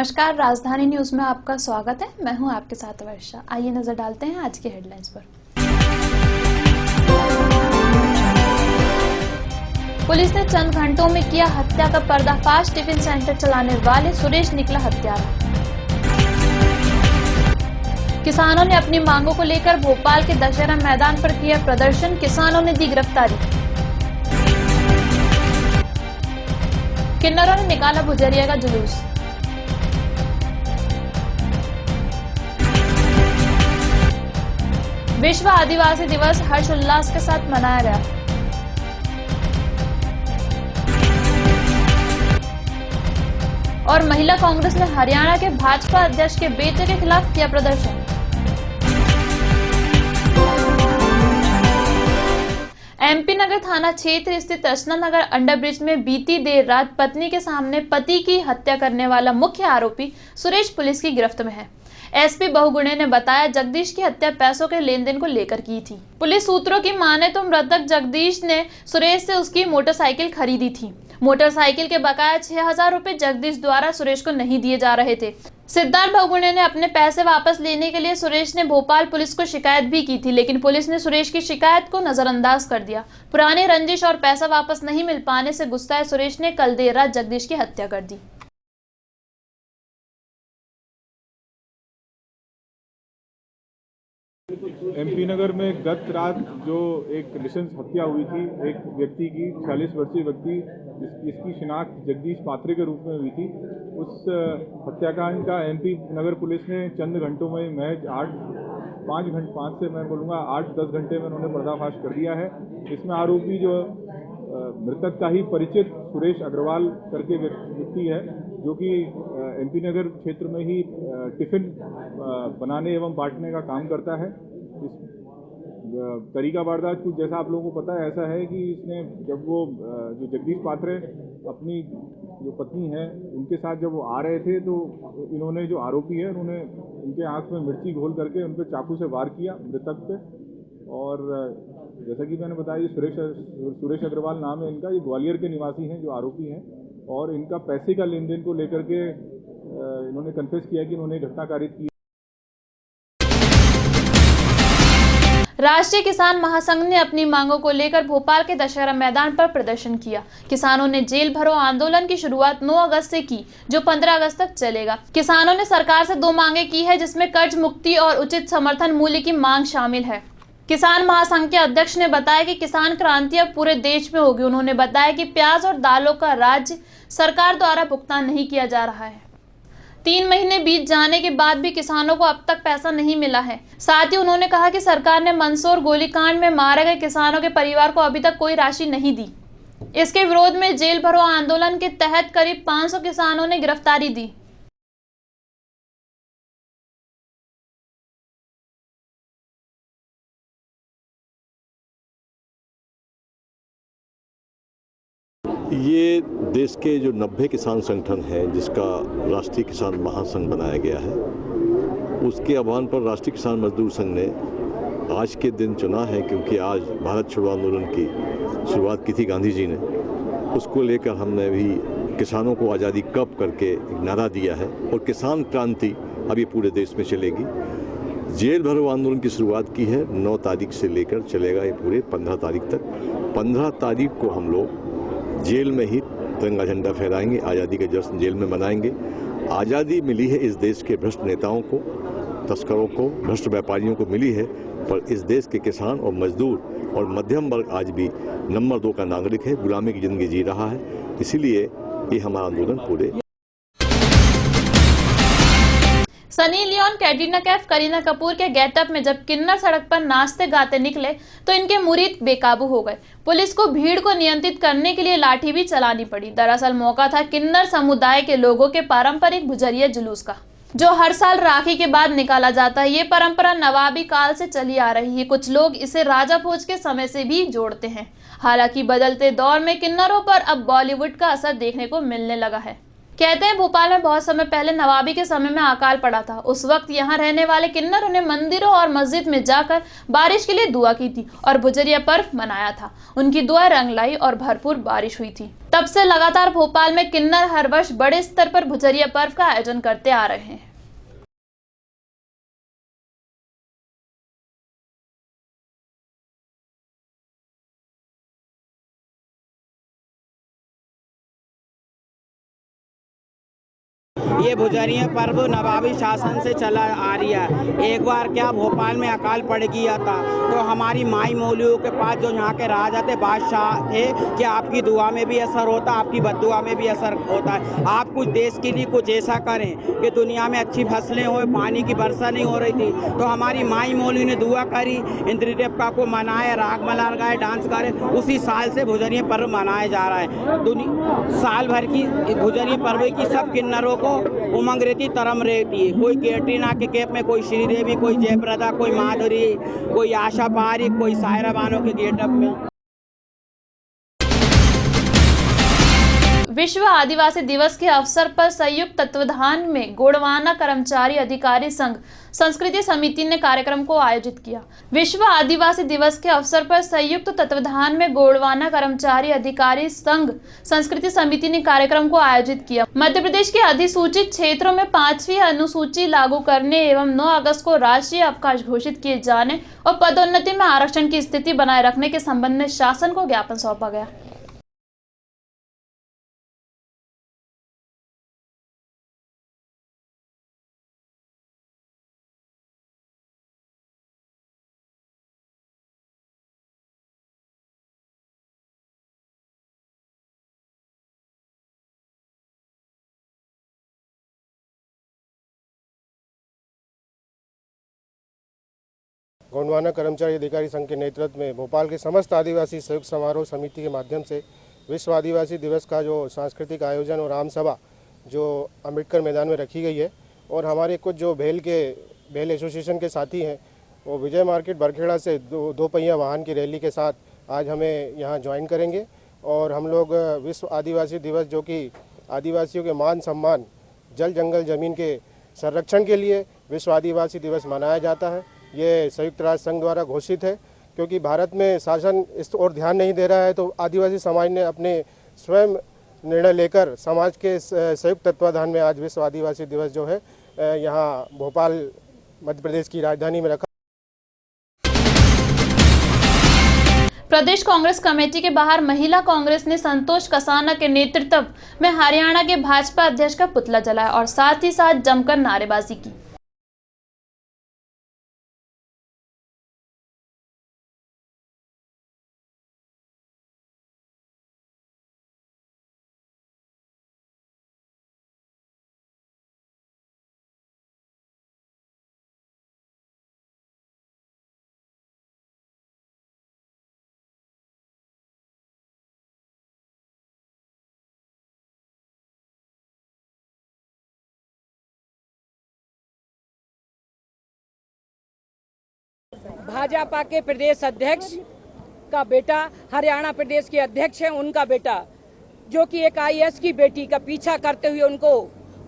नमस्कार, राजधानी न्यूज में आपका स्वागत है। मैं हूं आपके साथ वर्षा। आइए नजर डालते हैं आज की हेडलाइंस पर। पुलिस ने चंद घंटों में किया हत्या का पर्दाफाश। टिफिन सेंटर चलाने वाले सुरेश निकला हत्यारा। किसानों ने अपनी मांगों को लेकर भोपाल के दशहरा मैदान पर किया प्रदर्शन। किसानों ने दी गिरफ्तारी। किन्नरों ने निकाला भुजरिया का जुलूस। विश्व आदिवासी दिवस हर्षोल्लास के साथ मनाया गया। और महिला कांग्रेस ने हरियाणा के भाजपा अध्यक्ष के बेटे के खिलाफ किया प्रदर्शन। एमपी नगर थाना क्षेत्र स्थित रचना नगर अंडरब्रिज में बीती देर रात पत्नी के सामने पति की हत्या करने वाला मुख्य आरोपी सुरेश पुलिस की गिरफ्त में है। एसपी बहुगुणे ने बताया, जगदीश की हत्या पैसों के लेन देन को लेकर की थी। पुलिस सूत्रों की माने तो मृतक जगदीश ने सुरेश से उसकी मोटरसाइकिल खरीदी थी। मोटरसाइकिल के बकाया 6,000 रुपए जगदीश द्वारा सुरेश को नहीं दिए जा रहे थे। सिद्धार्थ बहुगुणे ने अपने पैसे वापस लेने के लिए सुरेश ने भोपाल पुलिस को शिकायत भी की थी, लेकिन पुलिस ने सुरेश की शिकायत को नजरअंदाज कर दिया। पुराने रंजिश और पैसा वापस नहीं मिल पाने से गुस्साए सुरेश ने कल देर रात जगदीश की हत्या कर दी। एमपी नगर में गत रात जो एक नृशंस हत्या हुई थी एक व्यक्ति की, 46 वर्षीय व्यक्ति, इसकी शिनाख्त जगदीश पात्रे के रूप में हुई थी। उस हत्याकांड का एमपी नगर पुलिस ने चंद घंटों में महज 5 से मैं बोलूँगा 8-10 घंटे में उन्होंने पर्दाफाश कर दिया है। इसमें आरोपी जो मृतक का ही परिचित सुरेश अग्रवाल करके व्यक्ति है, जो कि एमपी नगर क्षेत्र में ही टिफिन बनाने एवं बांटने का काम करता है। इस तरीका वारदात कुछ जैसा आप लोगों को पता है, ऐसा है कि इसने जब वो जो जगदीश पात्रे अपनी जो पत्नी है उनके साथ जब वो आ रहे थे तो इन्होंने जो आरोपी है उन्होंने उनके आंख में मिर्ची घोल करके उन पर चाकू से वार किया मृतक पे। और जैसा कि मैंने बताया, सुरेश अग्रवाल नाम है इनका, ये ग्वालियर के निवासी हैं जो आरोपी हैं। और इनका पैसे का लेन देन को लेकर के इन्होंने कन्फेस किया कि इन्होंने घटना कारित की। राष्ट्रीय किसान महासंघ ने अपनी मांगों को लेकर भोपाल के दशहरा मैदान पर प्रदर्शन किया। किसानों ने जेल भरो आंदोलन की शुरुआत 9 अगस्त से की, जो 15 अगस्त तक चलेगा। किसानों ने सरकार से 2 मांगे की है, जिसमें कर्ज मुक्ति और उचित समर्थन मूल्य की मांग शामिल है। किसान महासंघ के अध्यक्ष ने बताया कि किसान क्रांति अब पूरे देश में होगी। उन्होंने बताया कि प्याज और दालों का राज्य सरकार द्वारा भुगतान नहीं किया जा रहा है। 3 महीने बीत जाने के बाद भी किसानों को अब तक पैसा नहीं मिला है। साथ ही उन्होंने कहा कि सरकार ने मंदसौर गोलीकांड में मारे गए किसानों के परिवार को अभी तक कोई राशि नहीं दी। इसके विरोध में जेल भरो आंदोलन के तहत करीब 500 किसानों ने गिरफ्तारी दी। ये देश के जो 90 किसान संगठन हैं, जिसका राष्ट्रीय किसान महासंघ बनाया गया है, उसके आह्वान पर राष्ट्रीय किसान मजदूर संघ ने आज के दिन चुना है, क्योंकि आज भारत छोड़ो आंदोलन की शुरुआत की थी गांधी जी ने। उसको लेकर हमने भी किसानों को आज़ादी कब करके एक नारा दिया है, और किसान क्रांति अभी पूरे देश में चलेगी। जेल भरो आंदोलन की शुरुआत की है 9 तारीख से लेकर चलेगा ये पूरे 15 तारीख तक। 15 तारीख को हम लोग जेल में ही तिरंगा झंडा फहराएंगे, आज़ादी का जश्न जेल में मनाएंगे। आज़ादी मिली है इस देश के भ्रष्ट नेताओं को, तस्करों को, भ्रष्ट व्यापारियों को मिली है, पर इस देश के किसान और मजदूर और मध्यम वर्ग आज भी नंबर 2 का नागरिक है, गुलामी की जिंदगी जी रहा है। इसीलिए ये हमारा आंदोलन पूरे। सनी लियोन, कैटरीना कैफ, करीना कपूर के गेटअप में जब किन्नर सड़क पर नाचते गाते निकले तो इनके मुरीद बेकाबू हो गए। पुलिस को भीड़ को नियंत्रित करने के लिए लाठी भी चलानी पड़ी। दरअसल मौका था किन्नर समुदाय के लोगों के पारंपरिक भुजरिया जुलूस का, जो हर साल राखी के बाद निकाला जाता है। ये परंपरा नवाबी काल से चली आ रही है। कुछ लोग इसे राजा भोज के समय से भी जोड़ते हैं। हालांकि बदलते दौर में किन्नरों पर अब बॉलीवुड का असर देखने को मिलने लगा है। कहते हैं भोपाल में बहुत समय पहले नवाबी के समय में अकाल पड़ा था। उस वक्त यहाँ रहने वाले किन्नरों ने मंदिरों और मस्जिद में जाकर बारिश के लिए दुआ की थी और भुजरिया पर्व मनाया था। उनकी दुआ रंग लाई और भरपूर बारिश हुई थी। तब से लगातार भोपाल में किन्नर हर वर्ष बड़े स्तर पर भुजरिया पर्व का आयोजन करते आ रहे हैं। ये भुजरिया पर्व नवाबी शासन से चला आ रही है। एक बार क्या भोपाल में अकाल पड़ गया था तो हमारी माई मौलवियों के पास जो यहाँ के राजा थे, बादशाह थे, कि आपकी दुआ में भी असर होता, आपकी बद्दुआ में भी असर होता है। आप कुछ देश के लिए कुछ ऐसा करें कि दुनिया में अच्छी फसलें हो, पानी की वर्षा नहीं हो रही थी, तो हमारी माई मौलवी ने दुआ करी, इंद्र देवता को मनाया, राग मला लगाए, डांस करे। उसी साल से भुजरिया पर्व मनाया जा रहा है। साल भर की भुजरिया पर्व की सब किन्नरों को उमंग रहती, तरम रहती है। कोई कैटरीना के कैप में, कोई श्रीदेवी, कोई जयप्रदा, कोई माधुरी, कोई आशा पारिक, कोई सायरा बानो के गेटअप में। विश्व आदिवासी दिवस के अवसर पर संयुक्त तत्वाधान में गोंडवाना कर्मचारी अधिकारी संघ संस्कृति समिति ने कार्यक्रम को आयोजित किया। विश्व आदिवासी दिवस के अवसर पर संयुक्त तत्वाधान में गोंडवाना कर्मचारी अधिकारी संघ संस्कृति समिति ने कार्यक्रम को आयोजित किया। मध्य प्रदेश के अधिसूचित क्षेत्रों में 5वीं अनुसूची लागू करने एवं 9 अगस्त को राष्ट्रीय अवकाश घोषित किए जाने और पदोन्नति में आरक्षण की स्थिति बनाए रखने के संबंध में शासन को ज्ञापन सौंपा गया। गोंडवाना कर्मचारी अधिकारी संघ के नेतृत्व में भोपाल के समस्त आदिवासी संयुक्त समारोह समिति के माध्यम से विश्व आदिवासी दिवस का जो सांस्कृतिक आयोजन और आम सभा जो अम्बेडकर मैदान में रखी गई है, और हमारे कुछ जो भेल एसोसिएशन के साथी हैं वो विजय मार्केट बरखेड़ा से दो पहिया वाहन की रैली के साथ आज हमें यहाँ ज्वाइन करेंगे। और हम लोग विश्व आदिवासी दिवस जो कि आदिवासियों के मान सम्मान, जल जंगल ज़मीन के संरक्षण के लिए विश्व आदिवासी दिवस मनाया जाता है। ये संयुक्त राष्ट्र संघ द्वारा घोषित है, क्योंकि भारत में शासन इस ओर ध्यान नहीं दे रहा है, तो आदिवासी समाज ने अपने स्वयं निर्णय लेकर समाज के संयुक्त तत्वाधान में आज विश्व आदिवासी दिवस जो है यहाँ भोपाल मध्य प्रदेश की राजधानी में रखा। प्रदेश कांग्रेस कमेटी के बाहर महिला कांग्रेस ने संतोष कसाना के नेतृत्व में हरियाणा के भाजपा अध्यक्ष का पुतला जलाया और साथ ही साथ जमकर नारेबाजी की। भाजपा के प्रदेश अध्यक्ष का बेटा, हरियाणा प्रदेश के अध्यक्ष हैं, उनका बेटा, जो कि एक आईएएस की बेटी का पीछा करते हुए उनको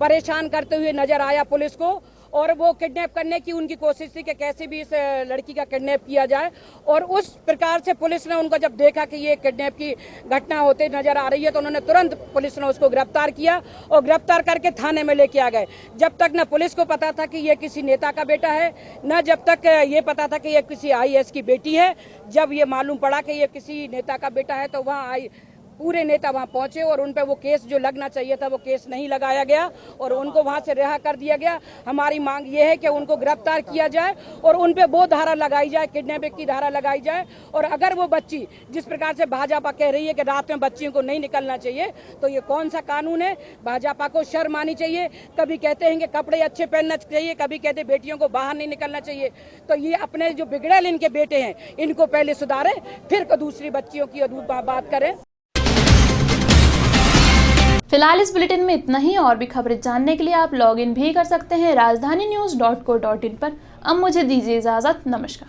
परेशान करते हुए नजर आया पुलिस को, और वो किडनैप करने की उनकी कोशिश थी कि कैसे भी इस लड़की का किडनैप किया जाए। और उस प्रकार से पुलिस ने उनको जब देखा कि ये किडनैप की घटना होते नजर आ रही है, तो उन्होंने तुरंत, पुलिस ने उसको गिरफ्तार किया और गिरफ्तार करके थाने में लेके आ गए। जब तक न पुलिस को पता था कि ये किसी नेता का बेटा है, न जब तक ये पता था कि ये किसी आईएएस की बेटी है। जब ये मालूम पड़ा कि ये किसी नेता का बेटा है, तो वहाँ पूरे नेता वहां पहुंचे और उन पे वो केस जो लगना चाहिए था वो केस नहीं लगाया गया और उनको वहां से रिहा कर दिया गया। हमारी मांग ये है कि उनको गिरफ्तार किया जाए और उन पे वो धारा लगाई जाए, किडनैपिंग की धारा लगाई जाए। और अगर वो बच्ची, जिस प्रकार से भाजपा कह रही है कि रात में बच्चियों को नहीं निकलना चाहिए, तो ये कौन सा कानून है? भाजपा को शर्म आनी चाहिए। कभी कहते हैं कि कपड़े अच्छे पहनना चाहिए, कभी कहते बेटियों को बाहर नहीं निकलना चाहिए। तो ये अपने जो बिगड़ेल इनके बेटे हैं, इनको पहले सुधारे, फिर दूसरी बच्चियों की बात करें। फिलहाल इस बुलेटिन में इतना ही। और भी खबरें जानने के लिए आप लॉग इन भी कर सकते हैं rajdhaninews.co.in पर। अब मुझे दीजिए इजाजत। नमस्कार।